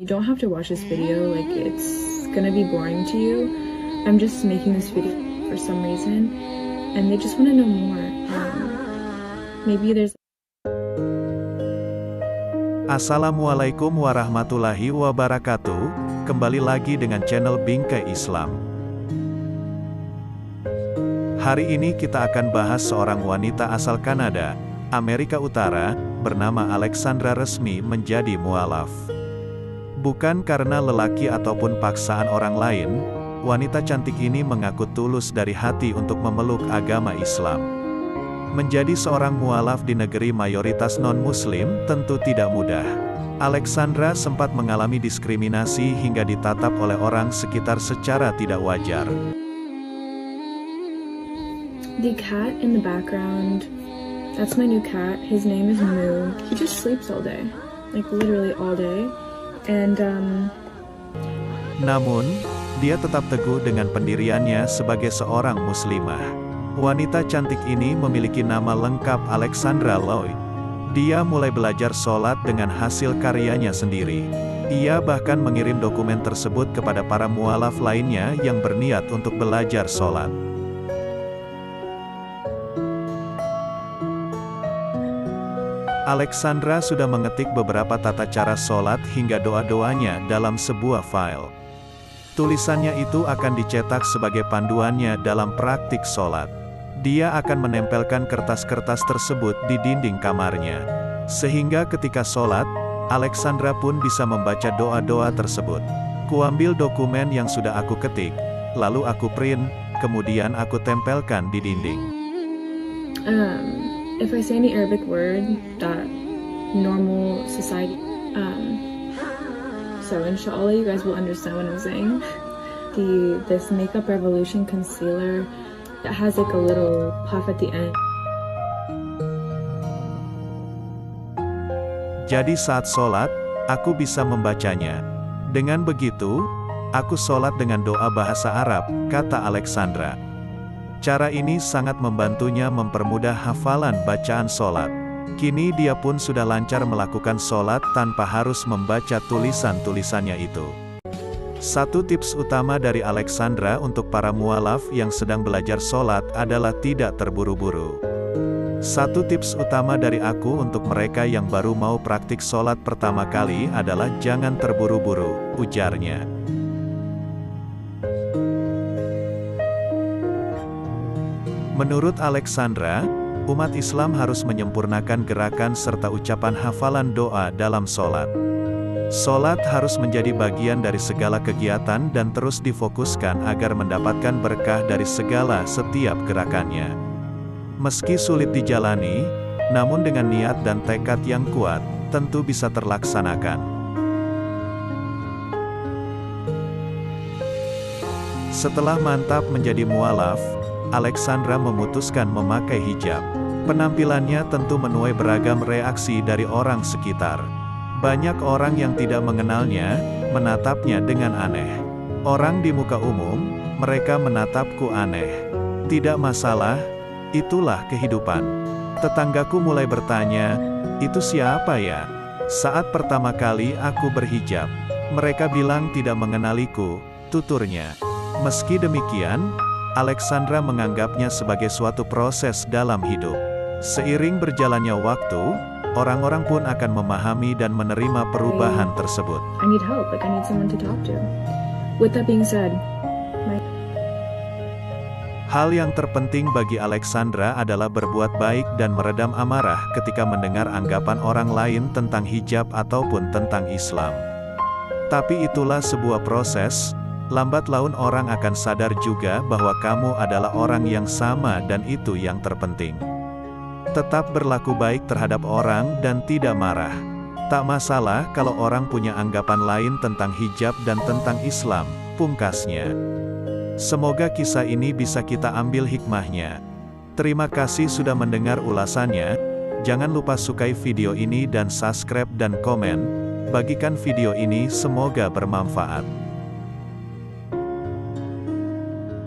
You don't have to watch this video, like it's gonna be boring to you. I'm just making this video for some reason, and they just want to know more. Maybe there's. Assalamualaikum warahmatullahi wabarakatuh. Kembali lagi dengan channel Bingkai Islam. Hari ini kita akan bahas seorang wanita asal Kanada, Amerika Utara, bernama Alexandra resmi menjadi mualaf. Bukan karena lelaki ataupun paksaan orang lain, wanita cantik ini mengaku tulus dari hati untuk memeluk agama Islam. Menjadi seorang mualaf di negeri mayoritas non-muslim tentu tidak mudah. Alexandra sempat mengalami diskriminasi hingga ditatap oleh orang sekitar secara tidak wajar. The cat in the background, that's my new cat. His name is Moo. He just sleeps all day, like literally all day. And namun, dia tetap teguh dengan pendiriannya sebagai seorang muslimah. Wanita cantik ini memiliki nama lengkap Alexandra Lloyd. Dia mulai belajar sholat dengan hasil karyanya sendiri. Ia bahkan mengirim dokumen tersebut kepada para mualaf lainnya yang berniat untuk belajar sholat. Alexandra sudah mengetik beberapa tata cara sholat hingga doa-doanya dalam sebuah file. Tulisannya itu akan dicetak sebagai panduannya dalam praktik sholat. Dia akan menempelkan kertas-kertas tersebut di dinding kamarnya. Sehingga ketika sholat, Alexandra pun bisa membaca doa-doa tersebut. Kuambil dokumen yang sudah aku ketik, lalu aku print, kemudian aku tempelkan di dinding. If I say any Arabic word that normal society, so inshallah you guys will understand what I'm saying. This Makeup Revolution concealer that has like a little puff at the end. Jadi saat sholat, aku bisa membacanya. Dengan begitu, aku sholat dengan doa bahasa Arab, kata Alexandra. Cara ini sangat membantunya mempermudah hafalan bacaan sholat. Kini dia pun sudah lancar melakukan sholat tanpa harus membaca tulisan-tulisannya itu. Satu tips utama dari Alexandra untuk para mualaf yang sedang belajar sholat adalah tidak terburu-buru. Satu tips utama dari aku untuk mereka yang baru mau praktik sholat pertama kali adalah jangan terburu-buru, ujarnya. Menurut Alexandra, umat Islam harus menyempurnakan gerakan serta ucapan hafalan doa dalam sholat. Sholat harus menjadi bagian dari segala kegiatan dan terus difokuskan agar mendapatkan berkah dari segala setiap gerakannya. Meski sulit dijalani, namun dengan niat dan tekad yang kuat, tentu bisa terlaksanakan. Setelah mantap menjadi mualaf, Alexandra memutuskan memakai hijab. Penampilannya tentu menuai beragam reaksi dari orang sekitar. Banyak orang yang tidak mengenalnya, menatapnya dengan aneh. Orang di muka umum, mereka menatapku aneh. Tidak masalah, itulah kehidupan. Tetanggaku mulai bertanya, itu siapa ya? Saat pertama kali aku berhijab, mereka bilang tidak mengenaliku, tuturnya. Meski demikian, Alexandra menganggapnya sebagai suatu proses dalam hidup. Seiring berjalannya waktu, orang-orang pun akan memahami dan menerima perubahan tersebut. I need help, like I need someone to talk to. With that being said, hal yang terpenting bagi Alexandra adalah berbuat baik dan meredam amarah ketika mendengar anggapan orang lain tentang hijab ataupun tentang Islam. Tapi itulah sebuah proses. Lambat laun orang akan sadar juga bahwa kamu adalah orang yang sama dan itu yang terpenting. Tetap berlaku baik terhadap orang dan tidak marah. Tak masalah kalau orang punya anggapan lain tentang hijab dan tentang Islam, pungkasnya. Semoga kisah ini bisa kita ambil hikmahnya. Terima kasih sudah mendengar ulasannya. Jangan lupa sukai video ini dan subscribe dan komen. Bagikan video ini, semoga bermanfaat.